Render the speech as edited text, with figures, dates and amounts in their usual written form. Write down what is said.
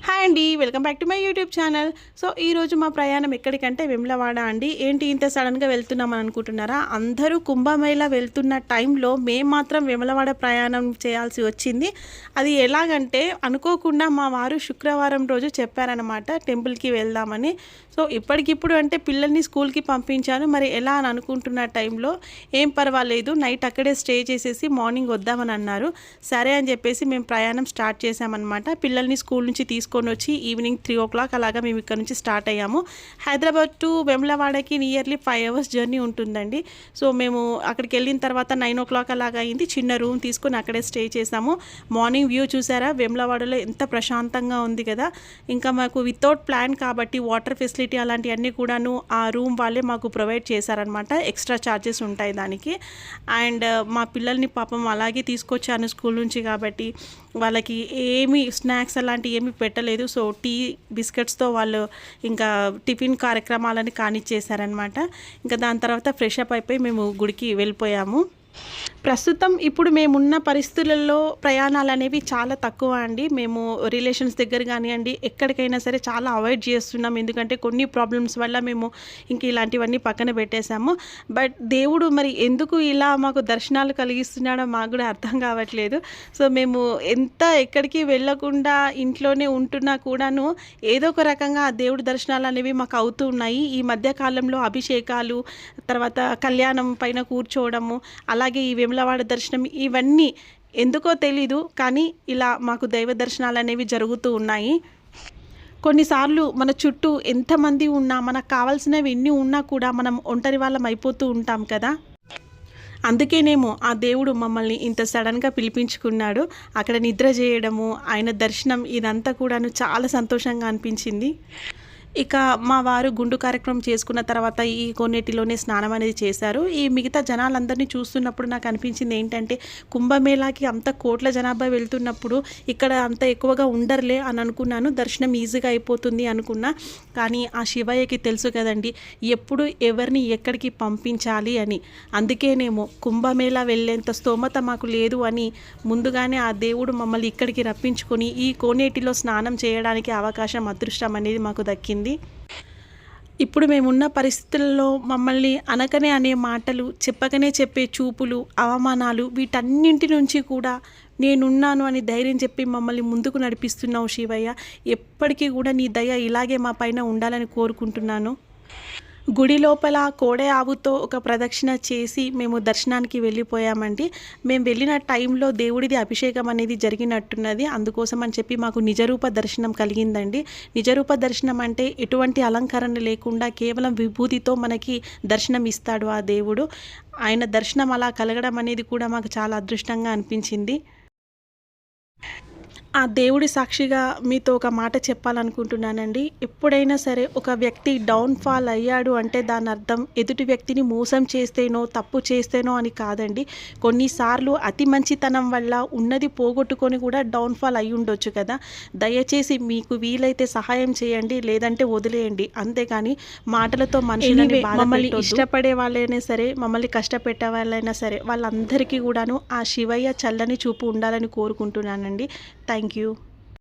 Hi అండి, welcome back to my YouTube channel. So ఈరోజు మా ప్రయాణం ఎక్కడికంటే వేములవాడ అండి. ఏంటి ఇంత సడన్గా వెళ్తున్నామని అనుకుంటున్నారా? అందరూ కుంభమేళా వెళ్తున్న టైంలో మేము మాత్రం వేములవాడ ప్రయాణం చేయాల్సి వచ్చింది. అది ఎలాగంటే అనుకోకుండా మా వారు శుక్రవారం రోజు చెప్పారనమాట టెంపుల్కి వెళ్దామని. సో ఇప్పటికిప్పుడు అంటే పిల్లల్ని స్కూల్కి పంపించాను, మరి ఎలా అని అనుకుంటున్న టైంలో ఏం పర్వాలేదు నైట్ అక్కడే స్టే చేసేసి మార్నింగ్ వద్దామని అన్నారు. సరే అని చెప్పేసి మేము ప్రయాణం స్టార్ట్ చేసామన్నమాట. పిల్లల్ని స్కూల్ నుంచి తీసుకొని వచ్చి ఈవినింగ్ 3 o'clock అలాగా మేము ఇక్కడ నుంచి స్టార్ట్ అయ్యాము. హైదరాబాద్ టు వేములవాడకి నియర్లీ 5 hours జర్నీ ఉంటుందండి. సో మేము అక్కడికి వెళ్ళిన తర్వాత 9 o'clock అలాగా అయింది. చిన్న రూమ్ తీసుకొని అక్కడే స్టే చేసాము. మార్నింగ్ వ్యూ చూసారా, వేములవాడలో ఎంత ప్రశాంతంగా ఉంది కదా. ఇంకా మాకు వితౌట్ ప్లాన్ కాబట్టి వాటర్ ఫెసిలిటీ అలాంటివన్నీ కూడాను ఆ రూమ్ వాళ్ళే మాకు ప్రొవైడ్ చేశారనమాట. ఎక్స్ట్రా ఛార్జెస్ ఉంటాయి దానికి. అండ్ మా పిల్లల్ని పాపం అలాగే తీసుకొచ్చాను స్కూల్ నుంచి కాబట్టి వాళ్ళకి ఏమీ స్నాక్స్ అలాంటివి ఏమీ పెట్టలేదు. సో టీ బిస్కెట్స్తో వాళ్ళు ఇంకా టిఫిన్ కార్యక్రమాలని కానిచ్చేశారనమాట. ఇంకా దాని తర్వాత ఫ్రెష్ అప్ అయిపోయి మేము గుడికి వెళ్ళిపోయాము. ప్రస్తుతం ఇప్పుడు మేమున్న పరిస్థితులలో ప్రయాణాలు అనేవి చాలా తక్కువ అండి. మేము రిలేషన్స్ దగ్గర కానివ్వండి ఎక్కడికైనా సరే చాలా అవాయిడ్ చేస్తున్నాం. ఎందుకంటే కొన్ని ప్రాబ్లమ్స్ వల్ల మేము ఇంక ఇలాంటివన్నీ పక్కన పెట్టేశాము. బట్ దేవుడు మరి ఎందుకు ఇలా మాకు దర్శనాలు కలిగిస్తున్నాడో మాకు కూడా అర్థం కావట్లేదు. సో మేము ఎంత ఎక్కడికి వెళ్ళకుండా ఇంట్లోనే ఉంటున్నా కూడాను ఏదో ఒక రకంగా ఆ దేవుడి దర్శనాలు అనేవి మాకు అవుతూ ఉన్నాయి. ఈ మధ్యకాలంలో అభిషేకాలు, తర్వాత కళ్యాణం పైన కూర్చోవడము, అలాగే ఈ వేములవాడ దర్శనం, ఇవన్నీ ఎందుకో తెలీదు కానీ ఇలా మాకు దైవ దర్శనాలు అనేవి జరుగుతూ ఉన్నాయి. కొన్నిసార్లు మన చుట్టూ ఎంతమంది ఉన్నా మనకు కావాల్సినవి ఎన్ని ఉన్నా కూడా మనం ఒంటరి వాళ్ళం అయిపోతూ ఉంటాం కదా. అందుకేనేమో ఆ దేవుడు మమ్మల్ని ఇంత సడన్గా పిలిపించుకున్నాడు. అక్కడ నిద్ర చేయడము, ఆయన దర్శనం, ఇదంతా కూడాను చాలా సంతోషంగా అనిపించింది. ఇక మా వారు గుండు కార్యక్రమం చేసుకున్న తర్వాత ఈ కోనేటిలోనే స్నానం అనేది చేశారు. ఈ మిగతా జనాలందరినీ చూస్తున్నప్పుడు నాకు అనిపించింది ఏంటంటే కుంభమేళాకి అంత కోట్ల జనాభా వెళ్తున్నప్పుడు ఇక్కడ అంత ఎక్కువగా ఉండరులే అని అనుకున్నాను. దర్శనం ఈజీగా అయిపోతుంది అనుకున్నా. కానీ ఆ శివయ్యకి తెలుసు కదండి ఎప్పుడు ఎవరిని ఎక్కడికి పంపించాలి అని. అందుకేనేమో కుంభమేళా వెళ్ళేంత స్తోమత మాకు లేదు అని ముందుగానే ఆ దేవుడు మమ్మల్ని ఇక్కడికి రప్పించుకొని ఈ కోనేటిలో స్నానం చేయడానికి అవకాశం, అదృష్టం అనేది మాకు దక్కింది. ఇప్పుడు మేమున్న పరిస్థితుల్లో మమ్మల్ని అనకనే అనే మాటలు, చెప్పకనే చెప్పే చూపులు, అవమానాలు, వీటన్నింటి నుంచి కూడా నేనున్నాను అని ధైర్యం చెప్పి మమ్మల్ని ముందుకు నడిపిస్తున్నావు శివయ్య. ఎప్పటికీ కూడా నీ దయ ఇలాగే మా పైన ఉండాలని కోరుకుంటున్నాను. గుడి లోపల కోడె ఆవుతో ఒక ప్రదక్షిణ చేసి మేము దర్శనానికి వెళ్ళిపోయామండి. మేము వెళ్ళిన టైంలో దేవుడిది అభిషేకం అనేది జరిగినట్టున్నది. అందుకోసం అని చెప్పి మాకు నిజరూప దర్శనం కలిగిందండి. నిజరూప దర్శనం అంటే ఎటువంటి అలంకరణ లేకుండా కేవలం విభూతితో మనకి దర్శనం ఇస్తాడు ఆ దేవుడు. ఆయన దర్శనం అలా కలగడం అనేది కూడా మాకు చాలా అదృష్టంగా అనిపించింది. ఆ దేవుడి సాక్షిగా మీతో ఒక మాట చెప్పాలనుకుంటున్నానండి. ఎప్పుడైనా సరే ఒక వ్యక్తి డౌన్ఫాల్ అయ్యాడు అంటే దాని అర్థం ఎదుటి వ్యక్తిని మోసం చేస్తేనో తప్పు చేస్తేనో అని కాదండి. కొన్నిసార్లు అతి మంచితనం వల్ల ఉన్నది పోగొట్టుకొని కూడా డౌన్ఫాల్ అయి ఉండొచ్చు కదా. దయచేసి మీకు వీలైతే సహాయం చేయండి, లేదంటే వదిలేయండి. అంతేగాని మాటలతో మనుషులని మమ్మల్ని ఇష్టపడే వాళ్ళైనా సరే, మమ్మల్ని కష్టపెట్టే వాళ్ళైనా సరే, వాళ్ళందరికీ కూడాను ఆ శివయ్య చల్లని చూపు ఉండాలని కోరుకుంటున్నానండి. Thank you.